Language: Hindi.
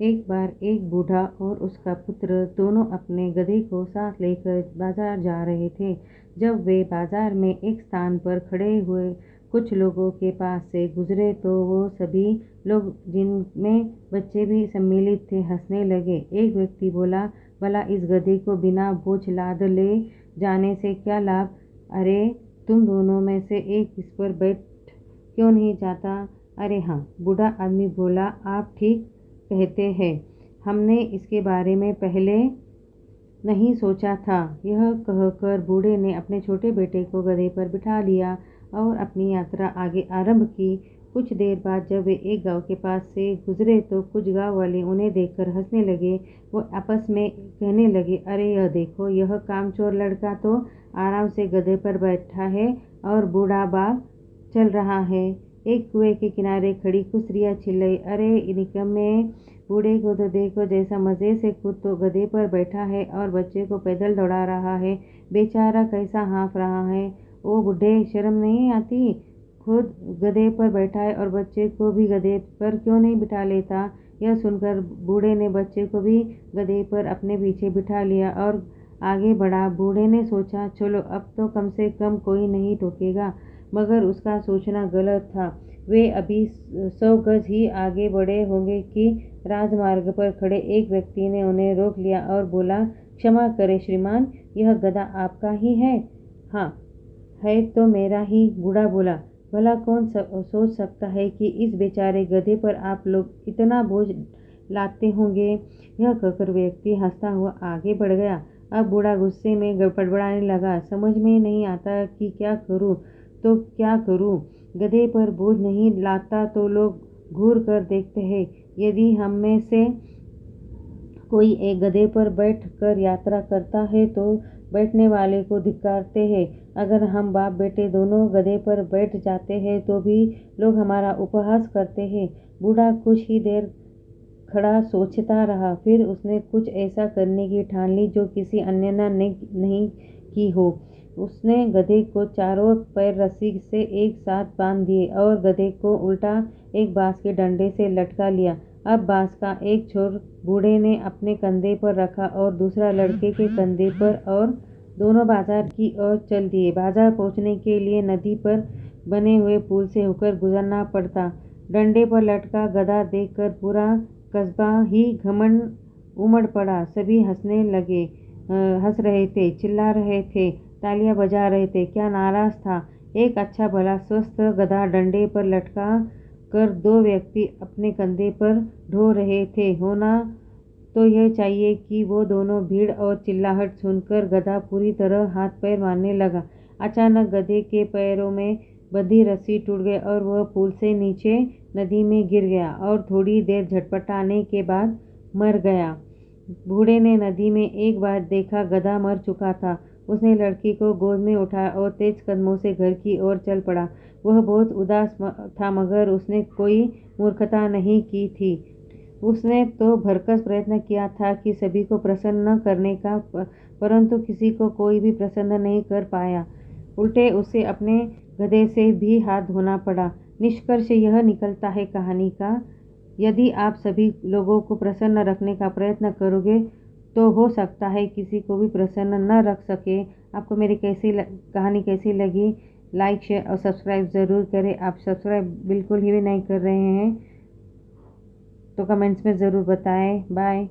एक बार एक बूढ़ा और उसका पुत्र दोनों अपने गधे को साथ लेकर बाजार जा रहे थे। जब वे बाजार में एक स्थान पर खड़े हुए कुछ लोगों के पास से गुजरे तो वो सभी लोग, जिनमें बच्चे भी सम्मिलित थे, हंसने लगे। एक व्यक्ति बोला, भला इस गधे को बिना बोझ लाद ले जाने से क्या लाभ? अरे, तुम दोनों में से एक इस पर बैठ क्यों नहीं जाता? अरे हाँ, बूढ़ा आदमी बोला, आप ठीक कहते हैं, हमने इसके बारे में पहले नहीं सोचा था। यह कहकर बूढ़े ने अपने छोटे बेटे को गधे पर बिठा लिया और अपनी यात्रा आगे आरंभ की। कुछ देर बाद जब वे एक गांव के पास से गुजरे तो कुछ गांव वाले उन्हें देखकर हंसने लगे। वो आपस में कहने लगे, अरे यह देखो, यह कामचोर लड़का तो आराम से गधे पर बैठा है और बूढ़ा बाप चल रहा है। एक कुएं के किनारे खड़ी कुछ स्त्रियां चिल्लाई, अरे निकम्मे, बूढ़े को तो देखो, जैसा मजे से खुद तो गधे पर बैठा है और बच्चे को पैदल दौड़ा रहा है। बेचारा कैसा हाँफ रहा है। ओ बूढ़े, शर्म नहीं आती? खुद गधे पर बैठा है और बच्चे को भी गधे पर क्यों नहीं बिठा लेता? यह सुनकर बूढ़े ने बच्चे को भी गधे पर अपने पीछे बिठा लिया और आगे बढ़ा। बूढ़े ने सोचा, चलो अब तो कम से कम कोई नहीं टोकेगा, मगर उसका सोचना गलत था। वे अभी 100 गज ही आगे बढ़े होंगे कि राजमार्ग पर खड़े एक व्यक्ति ने उन्हें रोक लिया और बोला, क्षमा करें श्रीमान, यह गधा आपका ही है? हाँ, है तो मेरा ही, बूढ़ा बोला। भला कौन सोच सकता है कि इस बेचारे गधे पर आप लोग इतना बोझ लाते होंगे? यह कहकर व्यक्ति हंसता हुआ आगे बढ़ गया। अब बूढ़ा गुस्से में बड़बड़ाने लगा, समझ में नहीं आता कि क्या करूं तो क्या करूं। गधे पर बोझ नहीं लाता तो लोग घूर कर देखते हैं। यदि हम में से कोई एक गधे पर बैठ कर यात्रा करता है तो बैठने वाले को धिक्कारते हैं। अगर हम बाप बेटे दोनों गधे पर बैठ जाते हैं तो भी लोग हमारा उपहास करते हैं। बूढ़ा कुछ ही देर खड़ा सोचता रहा, फिर उसने कुछ ऐसा करने की ठान ली जो किसी अन्य ने नहीं की हो। उसने गधे को चारों पैर रस्सी से एक साथ बांध दिए और गधे को उल्टा एक बांस के डंडे से लटका लिया। अब बांस का एक छोर बूढ़े ने अपने कंधे पर रखा और दूसरा लड़के के कंधे पर, और दोनों बाजार की ओर चल दिए। बाजार पहुंचने के लिए नदी पर बने हुए पुल से होकर गुजरना पड़ता। डंडे पर लटका गधा देखकर पूरा कस्बा ही घमंड उमड़ पड़ा। सभी हंस रहे थे, चिल्ला रहे थे, तालियां बजा रहे थे। क्या नाराज था। एक अच्छा भला स्वस्थ गधा डंडे पर लटका कर दो व्यक्ति अपने कंधे पर ढो रहे थे। होना तो यह चाहिए कि वो दोनों भीड़ और चिल्लाहट सुनकर गधा पूरी तरह हाथ पैर मारने लगा। अचानक गधे के पैरों में बंधी रस्सी टूट गई और वह पुल से नीचे नदी में गिर गया और थोड़ी देर झटपटाने के बाद मर गया। बूढ़े ने नदी में एक बार देखा, गधा मर चुका था। उसने लड़की को गोद में उठाया और तेज कदमों से घर की ओर चल पड़ा। वह बहुत उदास था, मगर उसने कोई मूर्खता नहीं की थी। उसने तो भरसक प्रयत्न किया था कि सभी को प्रसन्न करने का, परंतु किसी को कोई भी प्रसन्न नहीं कर पाया। उल्टे उसे अपने गधे से भी हाथ धोना पड़ा। निष्कर्ष यह निकलता है कहानी का, यदि आप सभी लोगों को प्रसन्न रखने का प्रयत्न करोगे तो हो सकता है किसी को भी प्रसन्न न रख सके। आपको मेरी कहानी कैसी लगी? लाइक, शेयर और सब्सक्राइब ज़रूर करें। आप सब्सक्राइब बिल्कुल ही भी नहीं कर रहे हैं तो कमेंट्स में ज़रूर बताएं। बाय।